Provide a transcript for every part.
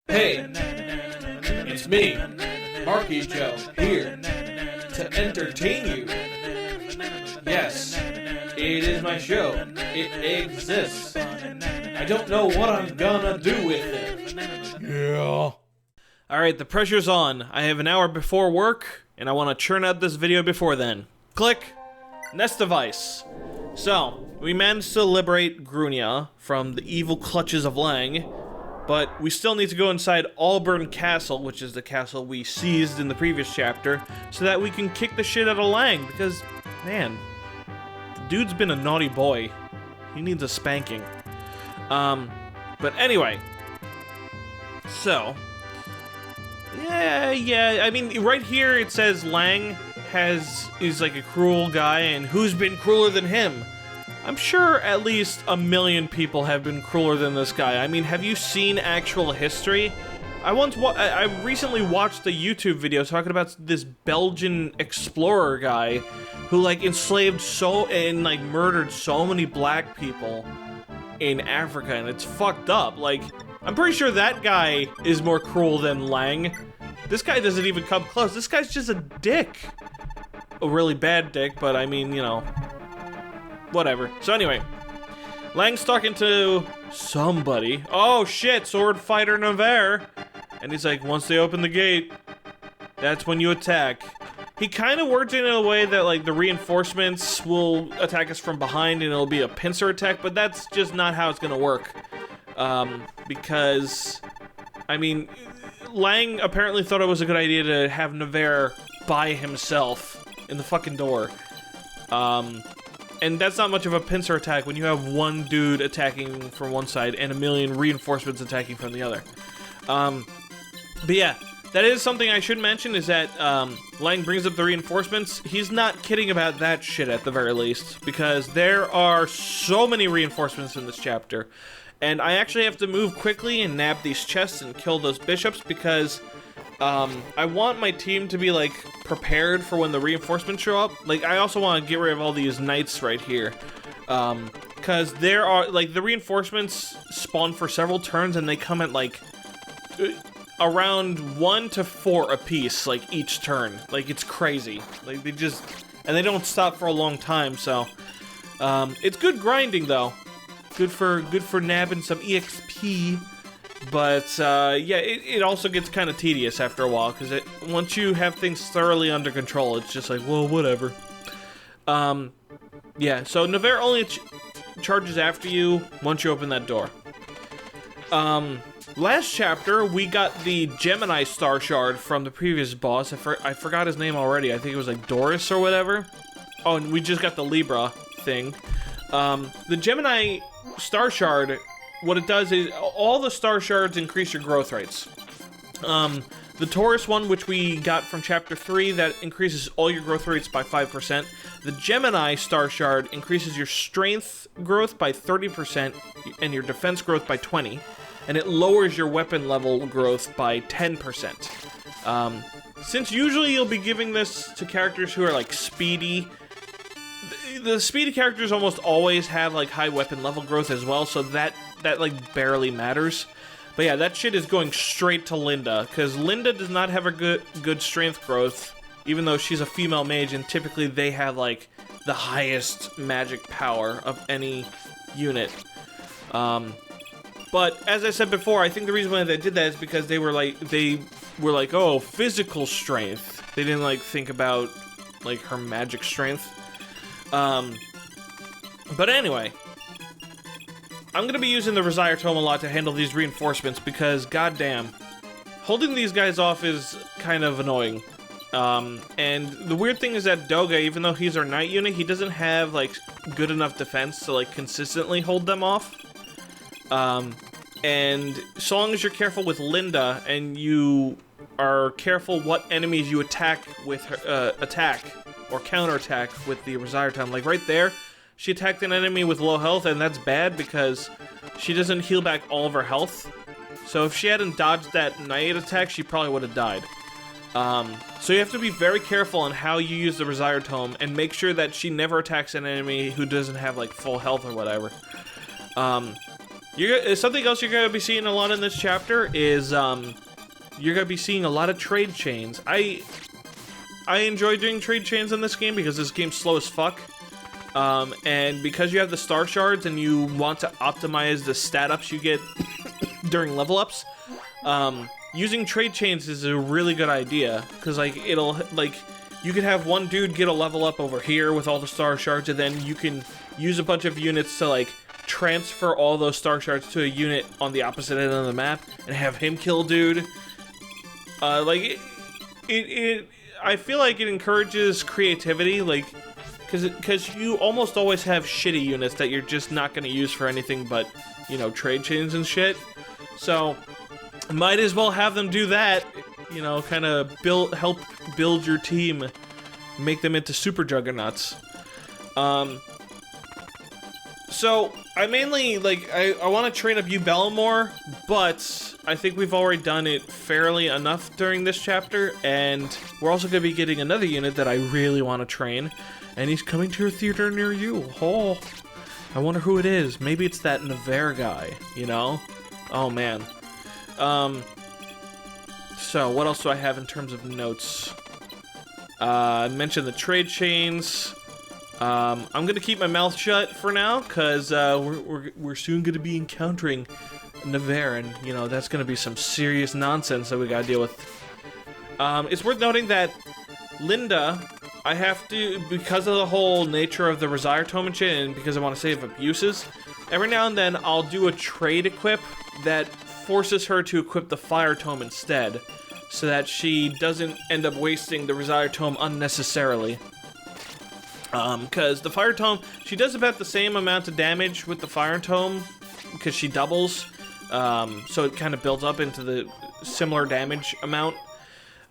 Hey, it's me, Marky Joe, here to entertain you. Yes, it is my show. It exists. I don't know what I'm gonna do with it. Yeah. Alright, the pressure's on. I have an hour before work, and I want to churn out this video before then. Click. Nest device. So, we managed to liberate Grunia from the evil clutches of Lang, but we still need to go inside Auburn Castle, which is the castle we seized in the previous chapter, so that we can kick the shit out of Lang, because, man, the dude's been a naughty boy. He needs a spanking. But anyway, so, yeah, I mean, right here it says Lang is like a cruel guy, and who's been crueler than him? I'm sure at least 1 million people have been crueler than this guy. I mean, have you seen actual history? I recently watched a YouTube video talking about this Belgian explorer guy who, like, enslaved and murdered so many black people in Africa, and it's fucked up. Like, I'm pretty sure that guy is more cruel than Lang. This guy doesn't even come close. This guy's just a dick. A really bad dick, but I mean, you know, whatever. So anyway, Lang's talking to somebody. Oh shit, sword fighter Navarre. And he's like, once they open the gate, that's when you attack. He kind of words it in a way that, like, the reinforcements will attack us from behind and it'll be a pincer attack, but that's just not how it's gonna work. Because, I mean, Lang apparently thought it was a good idea to have Navarre by himself in the fucking door. And that's not much of a pincer attack when you have one dude attacking from one side and 1 million reinforcements attacking from the other. But yeah, that is something I should mention, is that Lang brings up the reinforcements. He's not kidding about that shit at the very least, because there are so many reinforcements in this chapter. And I actually have to move quickly and nab these chests and kill those bishops, because I want my team to be, like, prepared for when the reinforcements show up. Like, I also want to get rid of all these knights right here. Because there are, like, the reinforcements spawn for several turns, and they come at, like, around 1 to 4 apiece, like, each turn. Like, it's crazy. Like, and they don't stop for a long time, so, it's good grinding, though. Good for nabbing some EXP. But, yeah, it also gets kind of tedious after a while, because once you have things thoroughly under control, it's just like, well, whatever. Yeah, so Navarre only charges after you once you open that door. Last chapter, we got the Gemini Star Shard from the previous boss. I forgot his name already. I think it was, like, Doris or whatever. Oh, and we just got the Libra thing. The Gemini Star Shard, what it does is, all the Star Shards increase your growth rates. The Taurus one, which we got from Chapter 3, that increases all your growth rates by 5%. The Gemini Star Shard increases your strength growth by 30% and your defense growth by 20%. And it lowers your weapon level growth by 10%. Since usually you'll be giving this to characters who are, like, speedy, the speedy characters almost always have, like, high weapon level growth as well, so that like, barely matters. But yeah, that shit is going straight to Linda, because Linda does not have a good strength growth, even though she's a female mage, and typically they have, like, the highest magic power of any unit. But, as I said before, I think the reason why they did that is because they were like, oh, physical strength. They didn't, like, think about, like, her magic strength. But anyway, I'm gonna be using the Resire Tome a lot to handle these reinforcements, because, goddamn, holding these guys off is kind of annoying. And the weird thing is that Doga, even though he's our knight unit, he doesn't have, like, good enough defense to, like, consistently hold them off. And so long as you're careful with Linda, and you are careful what enemies you attack with her, or counterattack with the Resire Tome. Like, right there, she attacked an enemy with low health, and that's bad because she doesn't heal back all of her health. So if she hadn't dodged that knight attack, she probably would have died. So you have to be very careful on how you use the Resire Tome, and make sure that she never attacks an enemy who doesn't have, like, full health or whatever. Something else you're gonna be seeing a lot in this chapter is you're gonna be seeing a lot of trade chains. I enjoy doing trade chains in this game because this game's slow as fuck. And because you have the star shards and you want to optimize the stat ups you get during level ups, using trade chains is a really good idea. Because, like, you could have one dude get a level up over here with all the star shards, and then you can use a bunch of units to, like, transfer all those star shards to a unit on the opposite end of the map and have him kill dude. I feel like it encourages creativity, like, because you almost always have shitty units that you're just not going to use for anything but, you know, trade chains and shit. So, might as well have them do that, you know, kind of help build your team, make them into super juggernauts. So, I mainly, like, I want to train up Ubella more, but I think we've already done it fairly enough during this chapter, and we're also going to be getting another unit that I really want to train, and he's coming to your theater near you. Oh, I wonder who it is. Maybe it's that Navarre guy, you know? Oh, man. So, what else do I have in terms of notes? I mentioned the trade chains. I'm gonna keep my mouth shut for now, cause we're soon gonna be encountering Navarre, and you know that's gonna be some serious nonsense that we gotta deal with. It's worth noting that Linda, I have to, because of the whole nature of the Resire Tome and shit, and because I want to save abuses, every now and then I'll do a trade equip that forces her to equip the Fire Tome instead, so that she doesn't end up wasting the Resire Tome unnecessarily. Because the Fire Tome, she does about the same amount of damage with the Fire Tome, because she doubles, so it kind of builds up into the similar damage amount.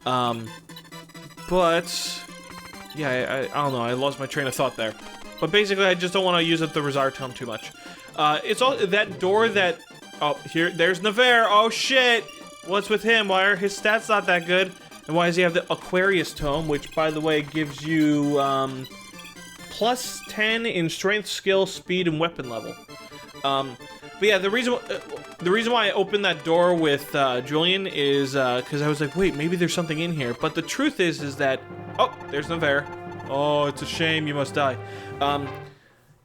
But, yeah, I don't know, I lost my train of thought there. But basically, I just don't want to use up the Resire Tome too much. It's all, that door that, oh, there's Navarre, oh shit! What's with him? Why are his stats not that good? And why does he have the Aquarius Tome, which, by the way, gives you, plus 10 in strength, skill, speed, and weapon level. But yeah, the reason why I opened that door with Julian is because I was like, wait, maybe there's something in here. But the truth is that, oh, there's Navarre. Oh, it's a shame, you must die.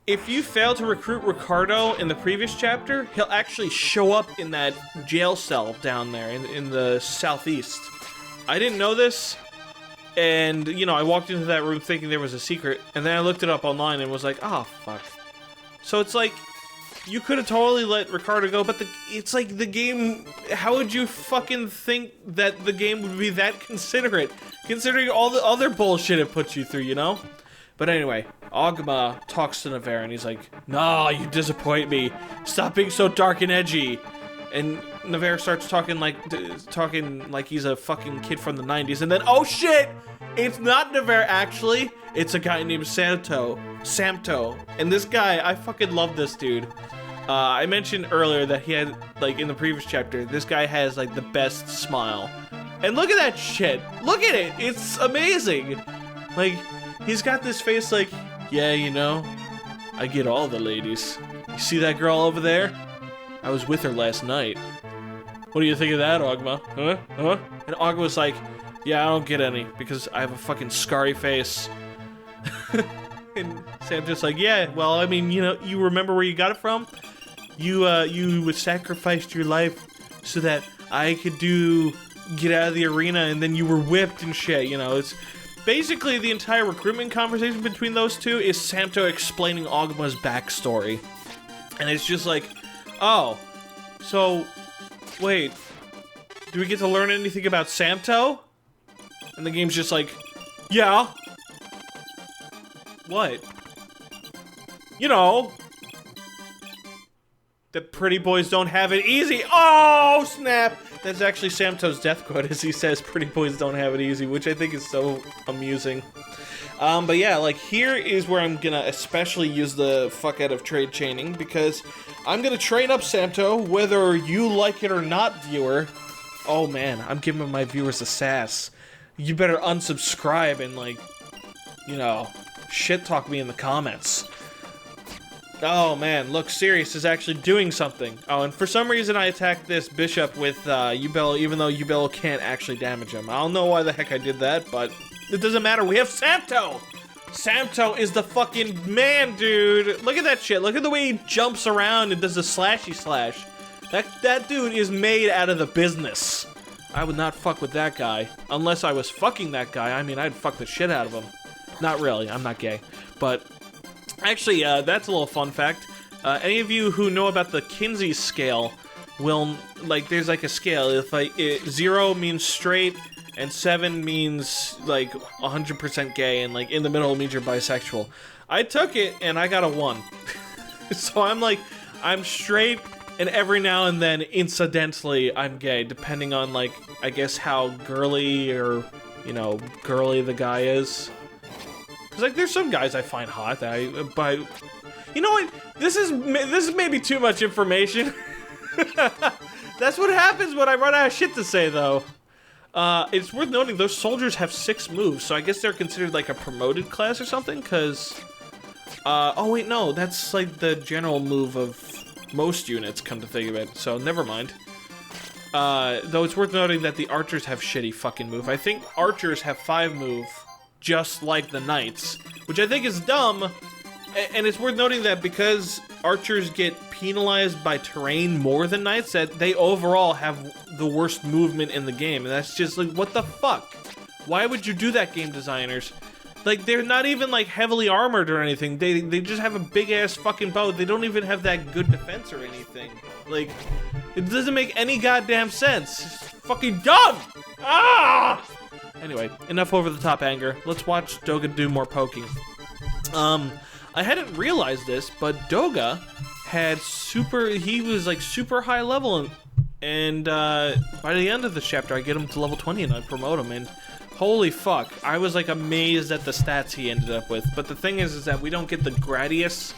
If you fail to recruit Ricardo in the previous chapter, he'll actually show up in that jail cell down there in the southeast. I didn't know this. And, you know, I walked into that room thinking there was a secret, and then I looked it up online and was like, oh, fuck. So it's like, you could have totally let Ricardo go, but it's like the game, how would you fucking think that the game would be that considerate, considering all the other bullshit it puts you through, you know? But anyway, Ogma talks to Navarre, and he's like, nah, you disappoint me. Stop being so dark and edgy. And Navarre starts talking like he's a fucking kid from the 90s, and then, oh shit! It's not Navarre, actually. It's a guy named Samto. And this guy, I fucking love this dude. I mentioned earlier that he had, like, in the previous chapter, this guy has, like, the best smile. And look at that shit! Look at it! It's amazing! Like, he's got this face like, yeah, you know, I get all the ladies. You see that girl over there? I was with her last night. What do you think of that, Ogma? Huh? And Ogma was like, yeah, I don't get any, because I have a fucking scarry face. And Sam's just like, yeah, well, I mean, you know, you remember where you got it from? You sacrificed your life so that I could get out of the arena, and then you were whipped and shit, you know, it's... Basically, the entire recruitment conversation between those two is Samto explaining Ogma's backstory. And it's just like, oh, so, wait, do we get to learn anything about Samto? And the game's just like, yeah. What? You know, that pretty boys don't have it easy. Oh, snap! That's actually Samto's death quote, as he says, pretty boys don't have it easy, which I think is so amusing. But yeah, like, here is where I'm gonna especially use the fuck out of trade chaining, because I'm gonna train up Samto, whether you like it or not, viewer. Oh man, I'm giving my viewers a sass. You better unsubscribe and, like, you know, shit talk me in the comments. Oh man, look, Sirius is actually doing something. Oh, and for some reason I attacked this bishop with Ubel, even though Ubel can't actually damage him. I don't know why the heck I did that, but it doesn't matter. We have Samto! Samto is the fucking man, dude. Look at that shit. Look at the way he jumps around and does the slashy slash. That dude is made out of the business. I would not fuck with that guy. Unless I was fucking that guy. I mean, I'd fuck the shit out of him. Not really. I'm not gay. But actually, that's a little fun fact. Any of you who know about the Kinsey scale will, like, there's like a scale. If like 0 means straight and 7 means like 100% gay, and like in the middle means you're bisexual. I took it and I got a 1. So I'm straight, and every now and then, incidentally, I'm gay, depending on, like, I guess how girly or, you know, girly the guy is. Cause like, there's some guys I find hot that but you know what? This is maybe too much information. That's what happens when I run out of shit to say, though. It's worth noting those soldiers have 6 moves, so I guess they're considered like a promoted class or something. Cause, oh wait, no, that's like the general move of most units, come to think of it. So never mind. Though it's worth noting that the archers have shitty fucking move. I think archers have 5 move, just like the knights, which I think is dumb. And it's worth noting that because archers get penalized by terrain more than knights, that they overall have the worst movement in the game. And that's just like, what the fuck? Why would you do that, game designers? Like, they're not even, like, heavily armored or anything. They just have a big-ass fucking bow. They don't even have that good defense or anything. Like, it doesn't make any goddamn sense. It's fucking dumb! Ah! Anyway, enough over-the-top anger. Let's watch Doga do more poking. I hadn't realized this, but Doga had he was, like, super high level, and by the end of the chapter, I get him to level 20 and I promote him, and holy fuck, I was like amazed at the stats he ended up with. But the thing is that we don't get the Gradius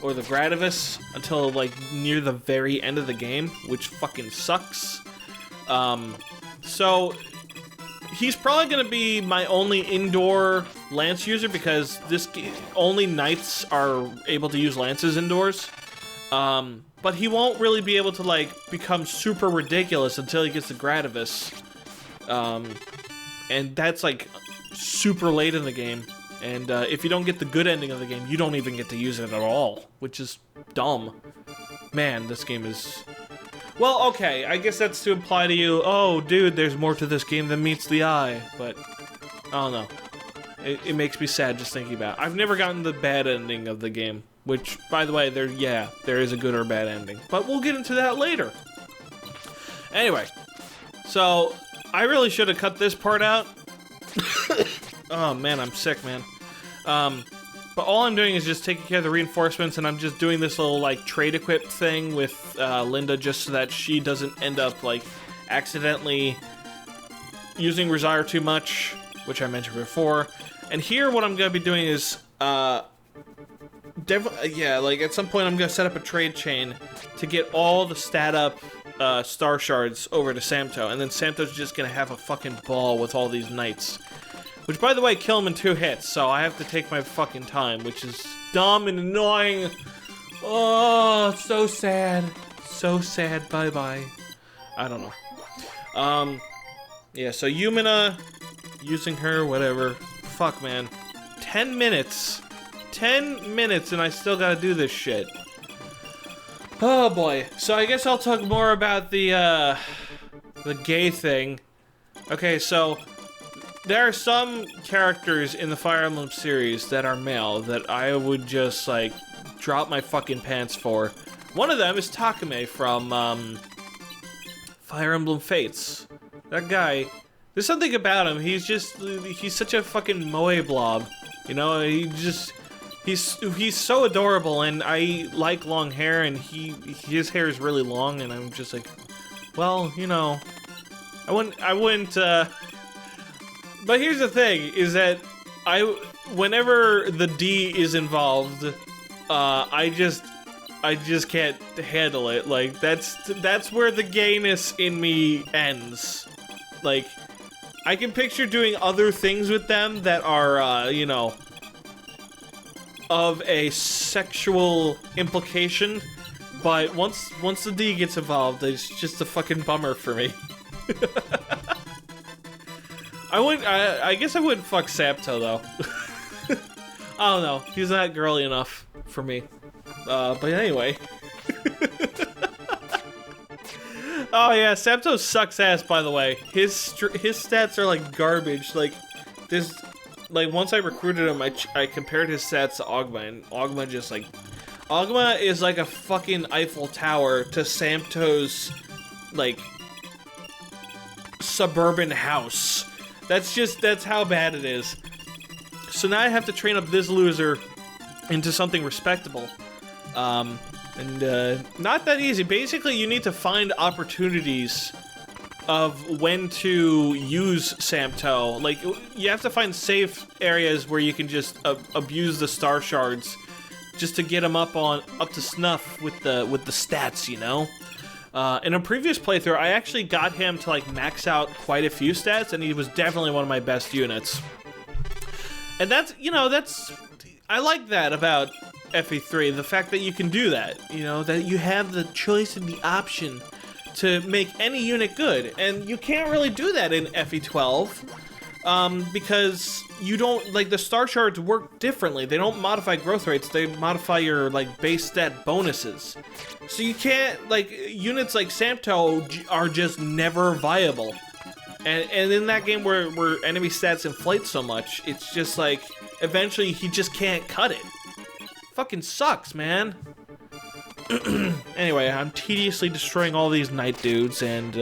or the Gradivis until like near the very end of the game, which fucking sucks. So he's probably gonna be my only indoor lance user, because only knights are able to use lances indoors. But he won't really be able to like become super ridiculous until he gets the Gradivis. And that's like super late in the game, and if you don't get the good ending of the game, you don't even get to use it at all, which is dumb. Man, this game is... Well, okay, I guess that's to imply to you, oh, dude, there's more to this game than meets the eye, but I don't know. It makes me sad just thinking about it. I've never gotten the bad ending of the game, which, by the way, there is a good or bad ending, but we'll get into that later. Anyway, so I really should have cut this part out. Oh man, I'm sick, man. But all I'm doing is just taking care of the reinforcements, and I'm just doing this little like trade equip thing with Linda, just so that she doesn't end up like accidentally using Resire too much, which I mentioned before. And here, what I'm gonna be doing is, like at some point, I'm gonna set up a trade chain to get all the stat up star shards over to Samto, and then Samto's just gonna have a fucking ball with all these knights. Which, by the way, kill him in 2 hits, so I have to take my fucking time, which is dumb and annoying. Oh, so sad. So sad. Bye-bye. I don't know. Yeah, so Yumina, using her, whatever. Fuck, man. 10 minutes. 10 minutes, and I still gotta do this shit. Oh, boy. So I guess I'll talk more about the gay thing. Okay, so there are some characters in the Fire Emblem series that are male that I would just, like, drop my fucking pants for. One of them is Takame from, Fire Emblem Fates. That guy, there's something about him, he's such a fucking moe blob. You know, he's so adorable, and I like long hair, and his hair is really long, and I'm just like, well, you know, I wouldn't, but here's the thing, is that whenever the D is involved, I just can't handle it. Like, that's where the gayness in me ends. Like, I can picture doing other things with them that are, you know, of a sexual implication, but once the D gets involved, it's just a fucking bummer for me. I guess I wouldn't fuck Samto though. I don't know. He's not girly enough for me. But anyway. Oh yeah, Samto sucks ass, by the way. His stats are like garbage. Like once I recruited him, I compared his stats to Ogma, and Ogma is like a fucking Eiffel Tower to Samto's like suburban house. That's how bad it is. So now I have to train up this loser into something respectable. Not that easy. Basically, you need to find opportunities of when to use Samto. Like, you have to find safe areas where you can just abuse the star shards, just to get him up to snuff with the stats, you know. In a previous playthrough, I actually got him to like max out quite a few stats, and he was definitely one of my best units. And that's I like that about FE3, the fact that you can do that, you know, that you have the choice and the option to make any unit good, and you can't really do that in FE12, because you don't, like, the star shards work differently. They don't modify growth rates, they modify your, like, base stat bonuses. So you can't, like, units like Samto are just never viable. And in that game where enemy stats inflate so much, it's just like, eventually he just can't cut it. Fucking sucks, man. Anyway, I'm tediously destroying all these knight dudes, and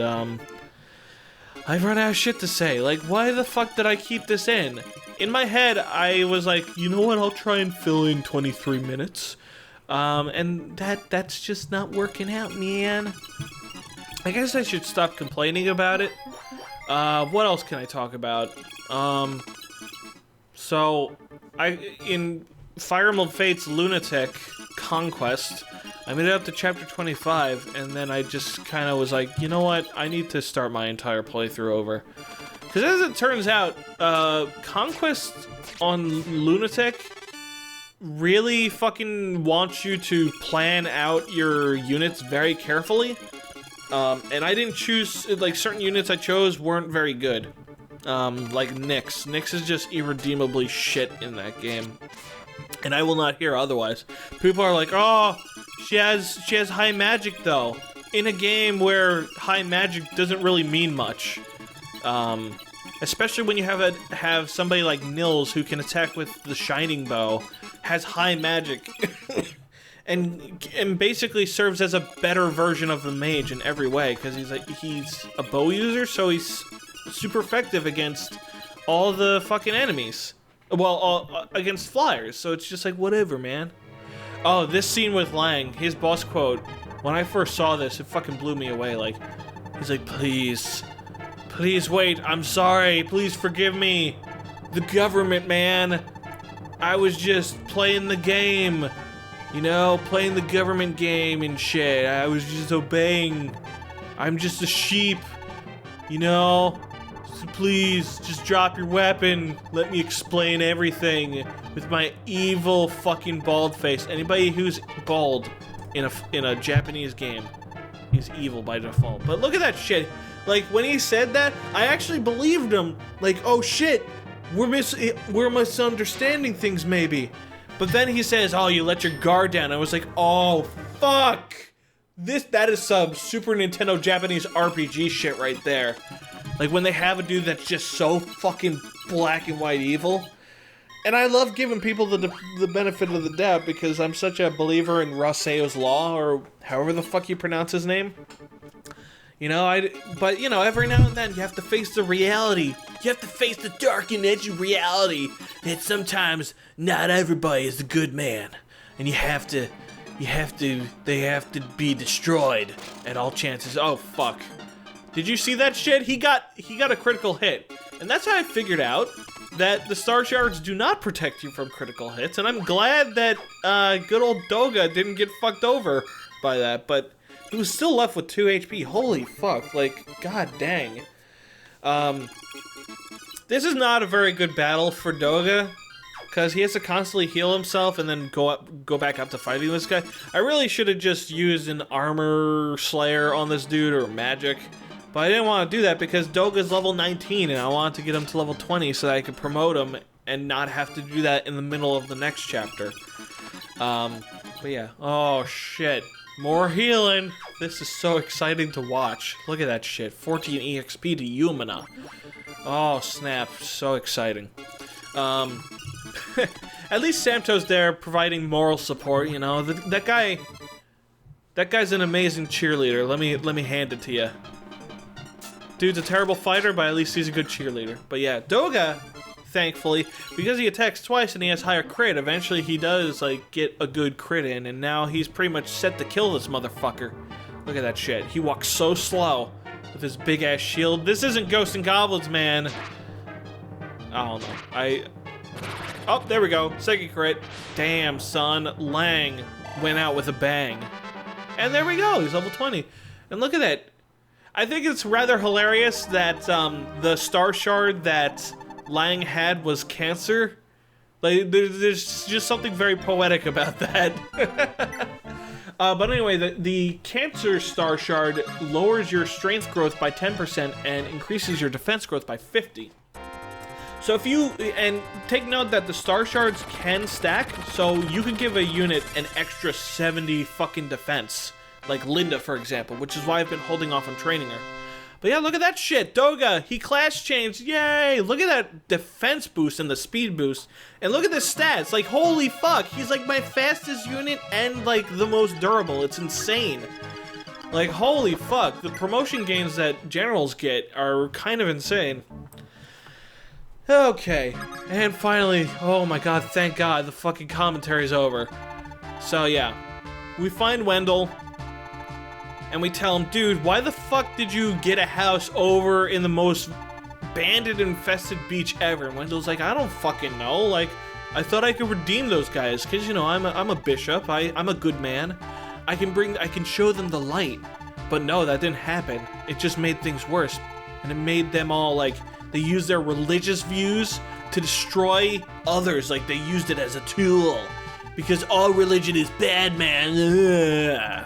I've run out of shit to say. Like, why the fuck did I keep this in? In my head, I was like, you know what, I'll try and fill in 23 minutes. And that's just not working out, man. I guess I should stop complaining about it. What else can I talk about? So, in Fire Emblem Fates Lunatic Conquest, I made it up to chapter 25, and then I just kind of was like, you know what, I need to start my entire playthrough over. Because as it turns out, Conquest on Lunatic really fucking wants you to plan out your units very carefully. And I didn't choose, like, certain units I chose weren't very good. Like Nyx. Nyx is just irredeemably shit in that game. And I will not hear otherwise. People are like, oh, she has high magic though. In a game where high magic doesn't really mean much. Especially when you have somebody like Nils who can attack with the Shining Bow, has high magic, and basically serves as a better version of the mage in every way, because he's a bow user, so he's super effective against all the fucking enemies. Well, against flyers, so it's just like, whatever, man. Oh, this scene with Lang, his boss quote, when I first saw this, it fucking blew me away. Like, he's like, please wait, I'm sorry, please forgive me. The government, man. I was just playing the game. You know, playing the government game and shit. I was just obeying. I'm just a sheep. You know? So please, just drop your weapon. Let me explain everything with my evil fucking bald face. Anybody who's bald in a Japanese game is evil by default. But look at that shit. Like, when he said that, I actually believed him. Like, oh shit, we're misunderstanding things maybe. But then he says, oh, you let your guard down. I was like, oh, fuck. That is some Super Nintendo Japanese RPG shit right there. Like, when they have a dude that's just so fucking black and white evil. And I love giving people the benefit of the doubt, because I'm such a believer in Raseo's Law, or however the fuck you pronounce his name. You know, but, you know, every now and then you have to face the reality. You have to face the dark and edgy reality that sometimes not everybody is a good man. And they have to be destroyed at all chances. Oh, fuck. Did you see that shit? He got a critical hit. And that's how I figured out that the star shards do not protect you from critical hits. And I'm glad that good old Doga didn't get fucked over by that. But he was still left with 2 HP. Holy fuck. Like, god dang. This is not a very good battle for Doga. because he has to constantly heal himself and then go back up to fighting this guy. I really should have just used an armor slayer on this dude or magic, but I didn't want to do that because Doga's level 19 and I wanted to get him to level 20 so that I could promote him and not have to do that in the middle of the next chapter. But yeah. Oh shit. More healing. This is so exciting to watch. Look at that shit. 14 EXP to Yumina. Oh snap. So exciting. At least Samto's there providing moral support, you know. That guy's an amazing cheerleader. Let me hand it to you. Dude's a terrible fighter, but at least he's a good cheerleader. But yeah, Doga, thankfully, because he attacks twice and he has higher crit, eventually he does like get a good crit in, and now he's pretty much set to kill this motherfucker. Look at that shit. He walks so slow with his big ass shield. This isn't Ghosts and Goblins, man. I don't know. Oh, there we go. Second crit. Damn, son. Lang went out with a bang. And there we go. He's level 20. And look at that. I think it's rather hilarious that the star shard that Lang had was cancer. Like, there's just something very poetic about that. But anyway, the cancer star shard lowers your strength growth by 10% and increases your defense growth by 50%. So if you, and take note that the star shards can stack, so you can give a unit an extra 70 fucking defense. Like Linda, for example, which is why I've been holding off on training her. But yeah, look at that shit. Doga, he class changed. Yay! Look at that defense boost and the speed boost. And look at the stats. Like, holy fuck. He's like my fastest unit and like the most durable. It's insane. Like, holy fuck. The promotion gains that generals get are kind of insane. Okay. And finally, oh my god, thank god, the fucking commentary's over. So yeah, we find Wendell. And we tell him, dude, why the fuck did you get a house over in the most bandit-infested beach ever? And Wendell's like, I don't fucking know. Like, I thought I could redeem those guys, because, you know, I'm a bishop. I'm a good man. I can show them the light. But no, that didn't happen. It just made things worse. And it made them all, like, they used their religious views to destroy others. Like, they used it as a tool. Because all religion is bad, man. Ugh.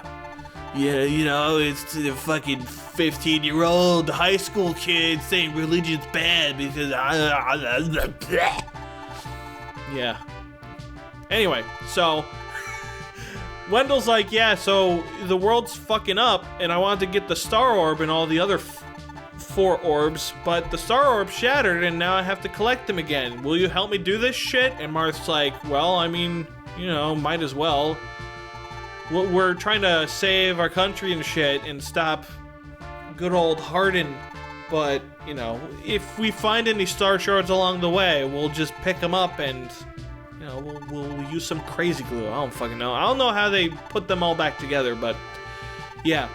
Yeah, you know, it's the fucking 15-year-old high school kid saying religion's bad because yeah. Anyway, so Wendell's like, yeah, so the world's fucking up, and I wanted to get the star orb and all the other 4 orbs, but the star orb shattered, and now I have to collect them again. Will you help me do this shit? And Marth's like, well, I mean, you know, might as well. We're trying to save our country and shit and stop good old Hardin, but, you know, if we find any star shards along the way, we'll just pick them up and, you know, we'll use some crazy glue. I don't fucking know. I don't know how they put them all back together, but, yeah.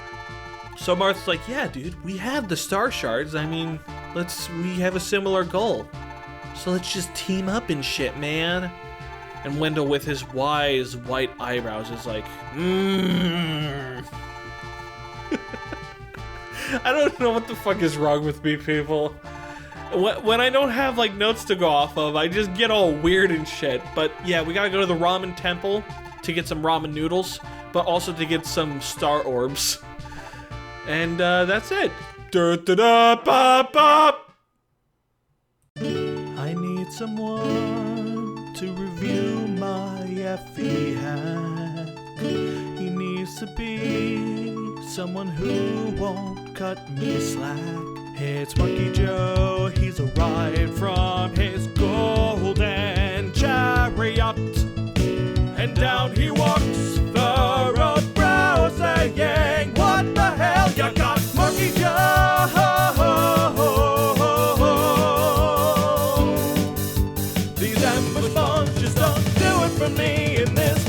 So Marth's like, yeah, dude, we have the star shards. I mean, we have a similar goal. So let's just team up and shit, man. And Wendell, with his wise white eyebrows, is like, I don't know what the fuck is wrong with me, people. When I don't have, like, notes to go off of, I just get all weird and shit. But, yeah, we gotta go to the ramen temple to get some ramen noodles, but also to get some star orbs. And, that's it. Da-da-da-ba-ba! I need someone to review my FE hack. He needs to be someone who won't cut me slack. It's Monkey Joe, he's arrived from his golden chariot, and down he walks the road browsing. What the hell, you got Monkey Joe? These ambush bombs just don't do it for me in this